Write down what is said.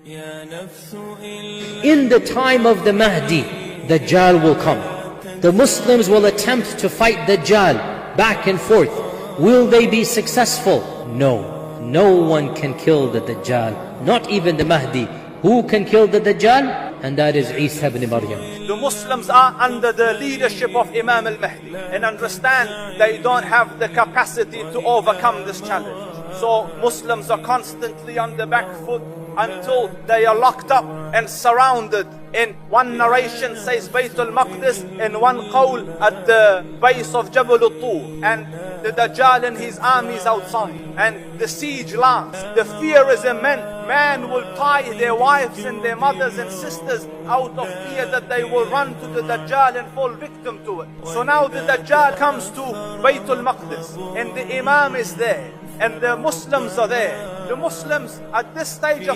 In the time of the Mahdi, Dajjal will come. The Muslims will attempt to fight Dajjal back and forth. Will they be successful? No. No one can kill the Dajjal, not even the Mahdi. Who can kill the Dajjal? And that is Isa ibn Maryam. The Muslims are under the leadership of Imam al-Mahdi, and understand they don't have the capacity to overcome this challenge. So Muslims are constantly on the back foot until they are locked up and surrounded. In one narration says Bayt al-Maqdis, in one qawl at the base of Jabal al-Tur, and the Dajjal and his armies outside, and the siege lasts. The fear is immense. Man will tie their wives and their mothers and sisters out of fear that they will run to the Dajjal and fall victim to it. So now the Dajjal comes to Bayt al-Maqdis, and the Imam is there, and the Muslims are there. The Muslims at this stage of